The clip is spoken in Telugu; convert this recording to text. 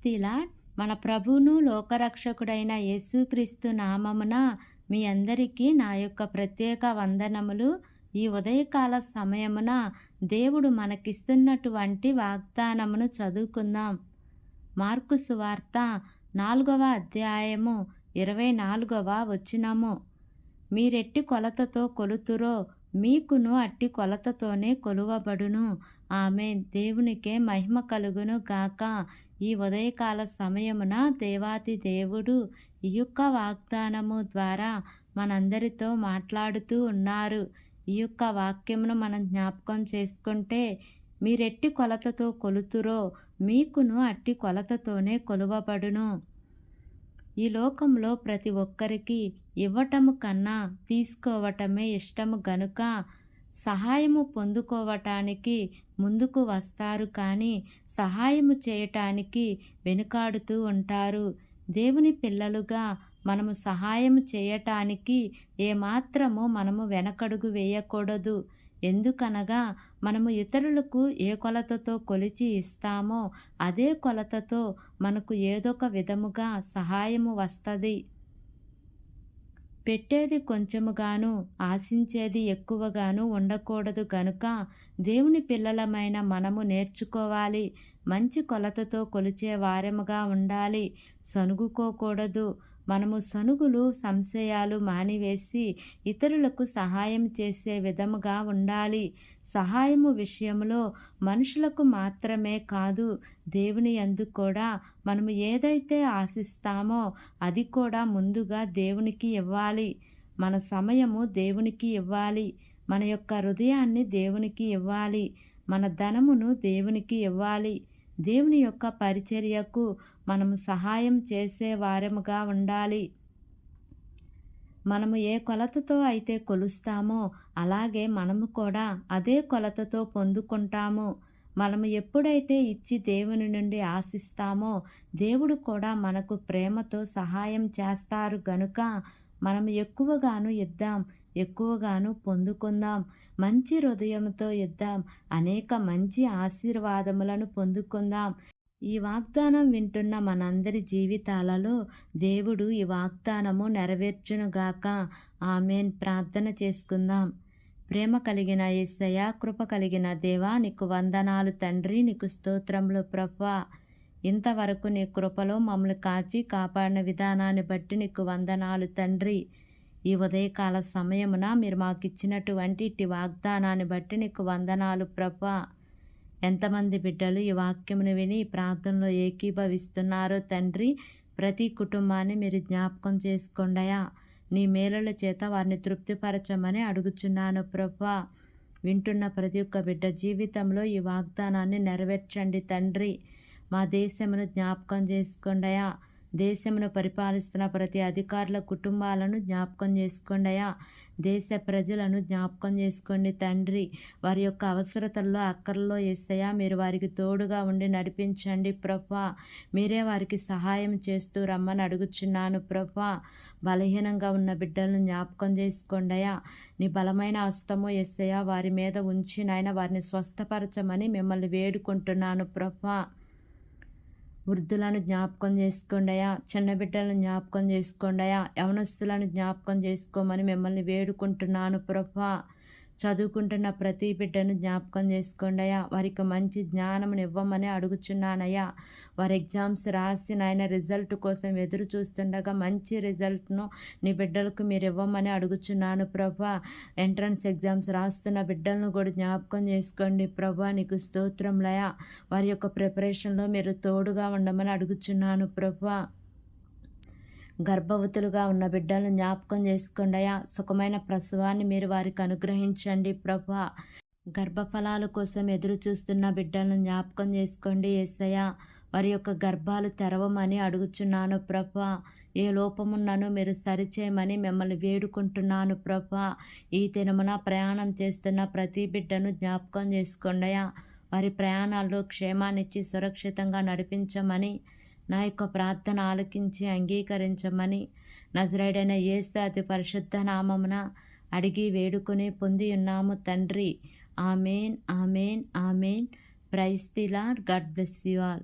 The lord. మన ప్రభువును లోకరక్షకుడైన యేసుక్రీస్తు నామమున మీ అందరికీ నా యొక్క ప్రత్యేక వందనములు. ఈ ఉదయకాల సమయమున దేవుడు మనకిస్తున్నటువంటి వాగ్దానమును చదువుకుందాం. మార్కు సువార్త 4వ అధ్యాయము 24వ వచనము. మీరెట్టి కొలతతో కొలుతురో మీకును అట్టి కొలతతోనే కొలువబడును. ఆమేన్. దేవునికే మహిమ కలుగును గాక. ఈ ఉదయకాల సమయమున దేవాతి దేవుడు ఈ యొక్క వాగ్దానము ద్వారా మనందరితో మాట్లాడుతూ ఉన్నారు. ఈ యొక్క వాక్యమును మనం జ్ఞాపకం చేసుకుంటే, మీరెట్టి కొలతతో కొలుతురో మీకును అట్టి కొలతతోనే కొలువబడును. ఈ లోకంలో ప్రతి ఒక్కరికి ఇవ్వటము కన్నా తీసుకోవటమే ఇష్టము గనుక సహాయము పొందుకోవటానికి ముందుకు వస్తారు, కానీ సహాయము చేయటానికి వెనుకాడుతూ ఉంటారు. దేవుని పిల్లలుగా మనము సహాయం చేయటానికి ఏమాత్రము మనము వెనకడుగు వేయకూడదు. ఎందుకనగా మనము ఇతరులకు ఏ కొలతతో కొలిచి ఇస్తామో అదే కొలతతో మనకు ఏదొక విధముగా సహాయము వస్తుంది. పెట్టేది కొంచెముగాను ఆశించేది ఎక్కువగాను ఉండకూడదు గనుక దేవుని పిల్లలమైన మనము నేర్చుకోవాలి. మంచి కొలతతో కొలిచే వారముగా ఉండాలి. సనుగుకోకూడదు. మనము సనుగులు సంశయాలు మానివేసి ఇతరులకు సహాయం చేసే విధముగా ఉండాలి. సహాయము విషయంలో మనుషులకు మాత్రమే కాదు, దేవుని యందు కూడా మనము ఏదైతే ఆశిస్తామో అది కూడా ముందుగా దేవునికి ఇవ్వాలి. మన సమయము దేవునికి ఇవ్వాలి. మన యొక్క హృదయాన్ని దేవునికి ఇవ్వాలి. మన ధనమును దేవునికి ఇవ్వాలి. దేవుని యొక్క పరిచర్యకు మనము సహాయం చేసే వారముగా ఉండాలి. మనము ఏ కొలతతో అయితే కొలుస్తామో అలాగే మనము కూడా అదే కొలతతో పొందుకుంటాము. మనము ఎప్పుడైతే ఇచ్చి దేవుని నుండి ఆశిస్తామో దేవుడు కూడా మనకు ప్రేమతో సహాయం చేస్తారు గనుక మనము ఎక్కువగాను ఇద్దాం, ఎక్కువగాను పొందుకుందాం. మంచి హృదయంతో ఇద్దాం, అనేక మంచి ఆశీర్వాదములను పొందుకుందాం. ఈ వాగ్దానం వింటున్న మనందరి జీవితాలలో దేవుడు ఈ వాగ్దానము నెరవేర్చునుగాక. ఆమేన్. ప్రార్థన చేసుకుందాం. ప్రేమ కలిగిన యేసయ్య, కృప కలిగిన దేవా, నీకు వందనాలు తండ్రి. నీకు స్తోత్రములు ప్రభువా. ఇంతవరకు నీ కృపలో మమ్మల్ని కాచి కాపాడిన విధానాన్ని బట్టి నీకు వందనాలు తండ్రి. ఈ ఉదయకాల సమయమున మీరు మాకు ఇచ్చినటువంటి ఇట్టి వాగ్దానాన్ని బట్టి నీకు వందనాలు ప్రభువా. ఎంతమంది బిడ్డలు ఈ వాక్యమును విని ఈ ప్రార్థనలో ఏకీభవిస్తున్నారో తండ్రి, ప్రతి కుటుంబాన్ని మీరు జ్ఞాపకం చేసుకోండియా. నీ మేలుల చేత వారిని తృప్తిపరచమని అడుగుచున్నాను ప్రభువా. వింటున్న ప్రతి ఒక్క బిడ్డ జీవితంలో ఈ వాగ్దానాన్ని నెరవేర్చండి తండ్రి. మా దేశమును జ్ఞాపకం చేసుకోండియా. దేశమును పరిపాలిస్తున్న ప్రతి అధికారుల కుటుంబాలను జ్ఞాపకం చేసుకోండియా. దేశ ప్రజలను జ్ఞాపకం చేసుకోండి తండ్రి. వారి యొక్క అవసరతల్లో అక్కర్లో యేసయ్యా మీరు వారికి తోడుగా ఉండి నడిపించండి ప్రభువా. మీరే వారికి సహాయం చేస్తూ రమ్మని అడుగుచున్నాను ప్రభువా. బలహీనంగా ఉన్న బిడ్డలను జ్ఞాపకం చేసుకోండియా. నీ బలమైన హస్తము యేసయ్యా వారి మీద ఉంచి నాయన వారిని స్వస్థపరచమని మిమ్మల్ని వేడుకుంటున్నాను ప్రభువా. వృద్ధులను జ్ఞాపకం చేసుకోండియా. చిన్న బిడ్డలను జ్ఞాపకం చేసుకోండియా. యవనస్తులను జ్ఞాపకం చేసుకోమని మిమ్మల్ని వేడుకుంటున్నాను ప్రభువా. చదువుకుంటున్న ప్రతి బిడ్డను జ్ఞాపకం చేసుకోండియా. వారికి మంచి జ్ఞానమును ఇవ్వమని అడుగుచున్నానయ్యా. వారి ఎగ్జామ్స్ రాసి నాయన రిజల్ట్ కోసం ఎదురు చూస్తుండగా మంచి రిజల్ట్ను నీ బిడ్డలకు మీరు ఇవ్వమని అడుగుచున్నాను ప్రభువా. ఎంట్రన్స్ ఎగ్జామ్స్ రాస్తున్న బిడ్డలను కూడా జ్ఞాపకం చేసుకోండి ప్రభువా. నీకు స్తోత్రంలయా. వారి యొక్క ప్రిపరేషన్లో మీరు తోడుగా ఉండమని అడుగుచున్నాను ప్రభువా. గర్భవతులుగా ఉన్న బిడ్డలను జ్ఞాపకం చేసుకోండియా. సుఖమైన ప్రసవాన్ని మీరు వారికి అనుగ్రహించండి ప్రభువా. గర్భఫలాల కోసం ఎదురు చూస్తున్న బిడ్డలను జ్ఞాపకం చేసుకోండి యేసయ్యా. వారి యొక్క గర్భాలు తెరవమని అడుగుచున్నాను ప్రభువా. ఏ లోపమున్నను మీరు సరిచేయమని మిమ్మల్ని వేడుకుంటున్నాను ప్రభువా. ఈ దినమున ప్రయాణం చేస్తున్న ప్రతి బిడ్డను జ్ఞాపకం చేసుకోండియా. వారి ప్రయాణాల్లో క్షేమాన్నిచ్చి సురక్షితంగా నడిపించమని నా యొక్క ప్రార్థన ఆలకించి అంగీకరించమని నజరేయుడైన యేసు అతి పరిశుద్ధ నామమున అడిగి వేడుకొని పొంది ఉన్నాము తండ్రి. Amen, amen, amen. Praise the lord. God bless you all.